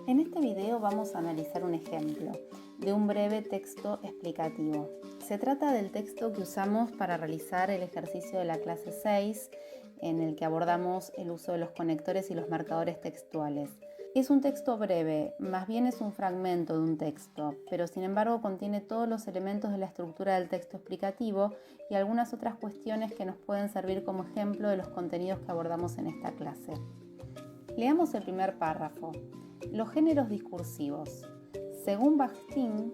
En este video vamos a analizar un ejemplo de un breve texto explicativo. Se trata del texto que usamos para realizar el ejercicio de la clase 6, en el que abordamos el uso de los conectores y los marcadores textuales. Es un texto breve, más bien es un fragmento de un texto, pero sin embargo contiene todos los elementos de la estructura del texto explicativo y algunas otras cuestiones que nos pueden servir como ejemplo de los contenidos que abordamos en esta clase. Leamos el primer párrafo. Los géneros discursivos. Según Bakhtin,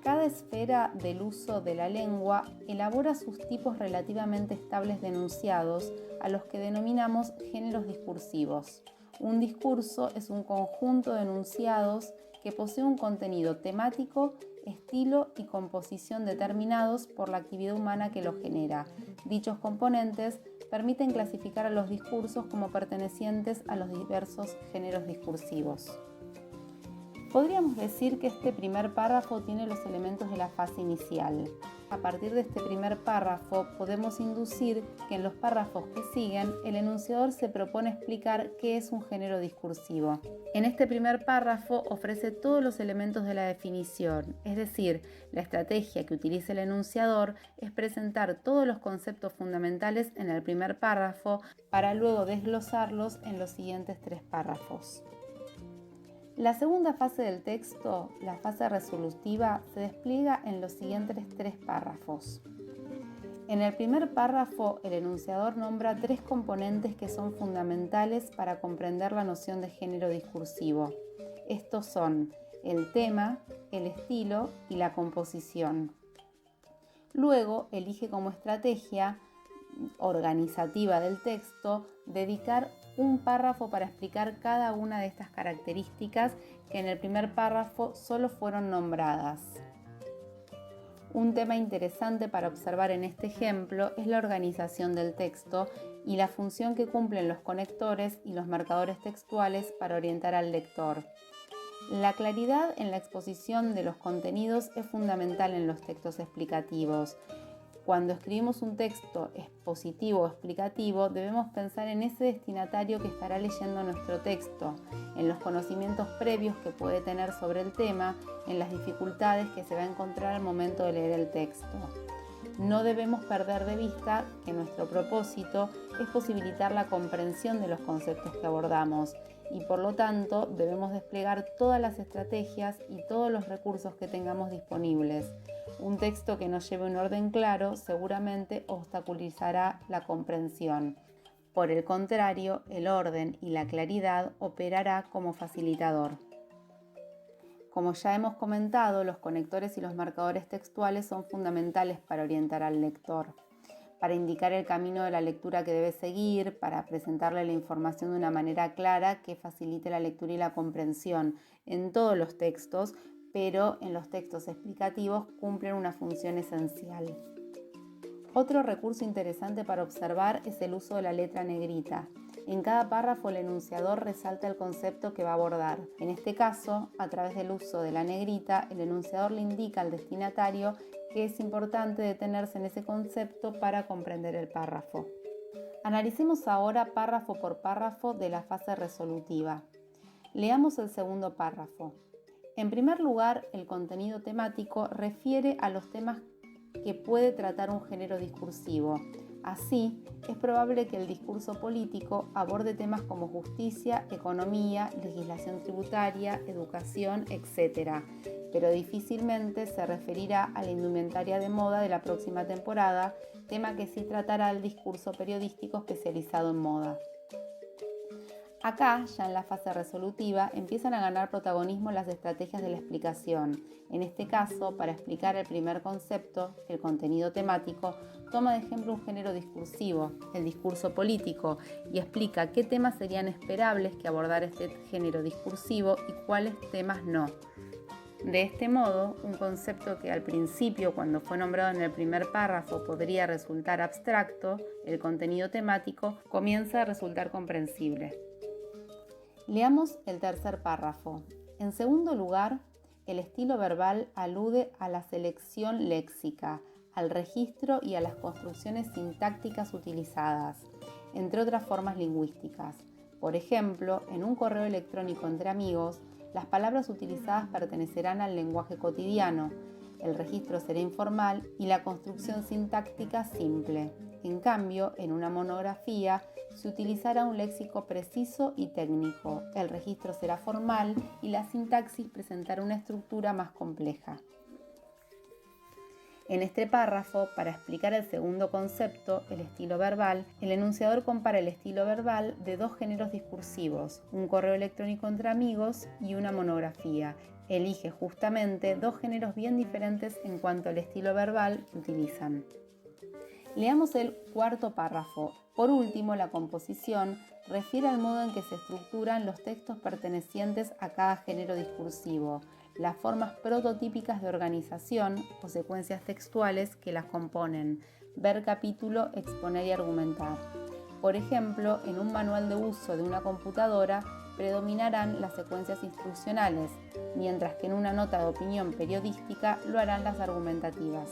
cada esfera del uso de la lengua elabora sus tipos relativamente estables de enunciados, a los que denominamos géneros discursivos. Un discurso es un conjunto de enunciados que posee un contenido temático, estilo y composición determinados por la actividad humana que lo genera. Dichos componentes permiten clasificar a los discursos como pertenecientes a los diversos géneros discursivos. Podríamos decir que este primer párrafo tiene los elementos de la fase inicial. A partir de este primer párrafo podemos inducir que en los párrafos que siguen el enunciador se propone explicar qué es un género discursivo. En este primer párrafo ofrece todos los elementos de la definición, es decir, la estrategia que utiliza el enunciador es presentar todos los conceptos fundamentales en el primer párrafo para luego desglosarlos en los siguientes 3 párrafos. La segunda fase del texto, la fase resolutiva, se despliega en los siguientes 3 párrafos. En el primer párrafo, el enunciador nombra 3 componentes que son fundamentales para comprender la noción de género discursivo. Estos son el tema, el estilo y la composición. Luego, elige como estrategia organizativa del texto dedicar un párrafo para explicar cada una de estas características que en el primer párrafo solo fueron nombradas. Un tema interesante para observar en este ejemplo es la organización del texto y la función que cumplen los conectores y los marcadores textuales para orientar al lector. La claridad en la exposición de los contenidos es fundamental en los textos explicativos. Cuando escribimos un texto expositivo o explicativo, debemos pensar en ese destinatario que estará leyendo nuestro texto, en los conocimientos previos que puede tener sobre el tema, en las dificultades que se va a encontrar al momento de leer el texto. No debemos perder de vista que nuestro propósito es posibilitar la comprensión de los conceptos que abordamos y por lo tanto debemos desplegar todas las estrategias y todos los recursos que tengamos disponibles. Un texto que no lleve un orden claro seguramente obstaculizará la comprensión. Por el contrario, el orden y la claridad operará como facilitador. Como ya hemos comentado, los conectores y los marcadores textuales son fundamentales para orientar al lector, para indicar el camino de la lectura que debe seguir, para presentarle la información de una manera clara que facilite la lectura y la comprensión en todos los textos, pero en los textos explicativos cumplen una función esencial. Otro recurso interesante para observar es el uso de la letra negrita. En cada párrafo el enunciador resalta el concepto que va a abordar. En este caso, a través del uso de la negrita, el enunciador le indica al destinatario que es importante detenerse en ese concepto para comprender el párrafo. Analicemos ahora párrafo por párrafo de la fase resolutiva. Leamos el segundo párrafo. En primer lugar, el contenido temático refiere a los temas que puede tratar un género discursivo. Así, es probable que el discurso político aborde temas como justicia, economía, legislación tributaria, educación, etc., pero difícilmente se referirá a la indumentaria de moda de la próxima temporada, tema que sí tratará el discurso periodístico especializado en moda. Acá, ya en la fase resolutiva, empiezan a ganar protagonismo las estrategias de la explicación. En este caso, para explicar el primer concepto, el contenido temático, toma de ejemplo un género discursivo, el discurso político, y explica qué temas serían esperables que abordara este género discursivo y cuáles temas no. De este modo, un concepto que al principio, cuando fue nombrado en el primer párrafo, podría resultar abstracto, el contenido temático, comienza a resultar comprensible. Leamos el tercer párrafo. En segundo lugar, el estilo verbal alude a la selección léxica, al registro y a las construcciones sintácticas utilizadas, entre otras formas lingüísticas. Por ejemplo, en un correo electrónico entre amigos, Las palabras utilizadas pertenecerán al lenguaje cotidiano, el registro será informal y la construcción sintáctica simple. En cambio, en una monografía se utilizará un léxico preciso y técnico, el registro será formal y la sintaxis presentará una estructura más compleja. En este párrafo, para explicar el segundo concepto, el estilo verbal, el enunciador compara el estilo verbal de dos géneros discursivos, un correo electrónico entre amigos y una monografía. Elige justamente dos géneros bien diferentes en cuanto al estilo verbal que utilizan. Leamos el cuarto párrafo. Por último, la composición refiere al modo en que se estructuran los textos pertenecientes a cada género discursivo, las formas prototípicas de organización o secuencias textuales que las componen, ver capítulo, exponer y argumentar. Por ejemplo, en un manual de uso de una computadora predominarán las secuencias instruccionales, mientras que en una nota de opinión periodística lo harán las argumentativas.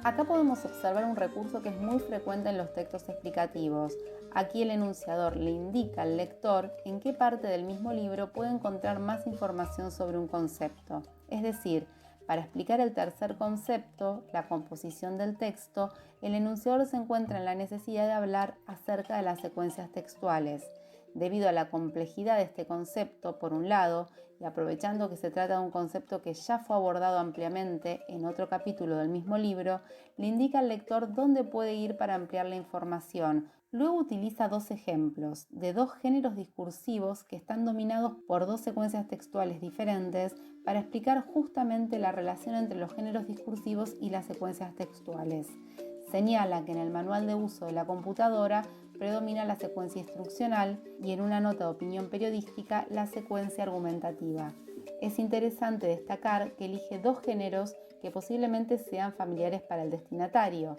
Acá podemos observar un recurso que es muy frecuente en los textos explicativos. Aquí el enunciador le indica al lector en qué parte del mismo libro puede encontrar más información sobre un concepto. Es decir, para explicar el tercer concepto, la composición del texto, el enunciador se encuentra en la necesidad de hablar acerca de las secuencias textuales. Debido a la complejidad de este concepto, por un lado, y aprovechando que se trata de un concepto que ya fue abordado ampliamente en otro capítulo del mismo libro, le indica al lector dónde puede ir para ampliar la información. Luego utiliza dos ejemplos de dos géneros discursivos que están dominados por dos secuencias textuales diferentes para explicar justamente la relación entre los géneros discursivos y las secuencias textuales. Señala que en el manual de uso de la computadora predomina la secuencia instruccional y en una nota de opinión periodística la secuencia argumentativa. Es interesante destacar que elige dos géneros que posiblemente sean familiares para el destinatario.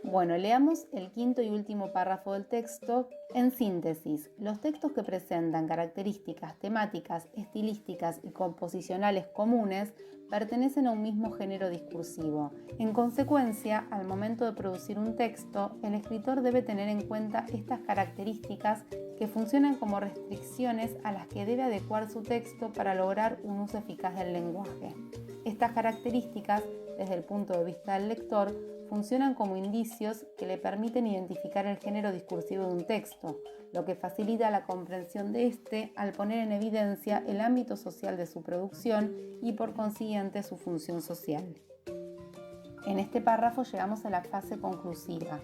Bueno, leamos el quinto y último párrafo del texto. En síntesis, los textos que presentan características temáticas, estilísticas y composicionales comunes pertenecen a un mismo género discursivo. En consecuencia, al momento de producir un texto, el escritor debe tener en cuenta estas características que funcionan como restricciones a las que debe adecuar su texto para lograr un uso eficaz del lenguaje. Estas características, desde el punto de vista del lector, funcionan como indicios que le permiten identificar el género discursivo de un texto, lo que facilita la comprensión de este al poner en evidencia el ámbito social de su producción y por consiguiente su función social. En este párrafo llegamos a la fase conclusiva.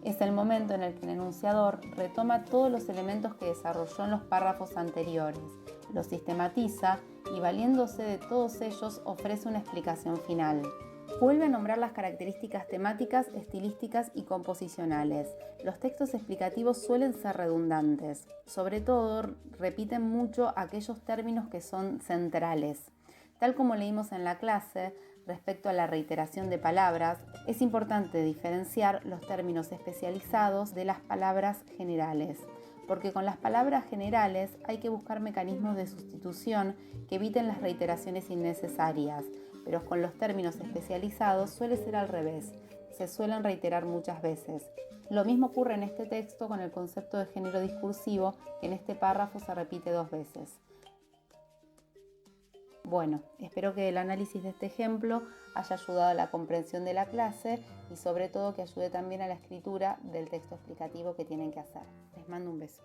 Es el momento en el que el enunciador retoma todos los elementos que desarrolló en los párrafos anteriores, los sistematiza y valiéndose de todos ellos ofrece una explicación final. Vuelve a nombrar las características temáticas, estilísticas y composicionales. Los textos explicativos suelen ser redundantes. Sobre todo, repiten mucho aquellos términos que son centrales. Tal como leímos en la clase, respecto a la reiteración de palabras, es importante diferenciar los términos especializados de las palabras generales, porque con las palabras generales hay que buscar mecanismos de sustitución que eviten las reiteraciones innecesarias, pero con los términos especializados suele ser al revés, se suelen reiterar muchas veces. Lo mismo ocurre en este texto con el concepto de género discursivo, que en este párrafo se repite 2 veces. Bueno, espero que el análisis de este ejemplo haya ayudado a la comprensión de la clase y sobre todo que ayude también a la escritura del texto explicativo que tienen que hacer. Les mando un beso.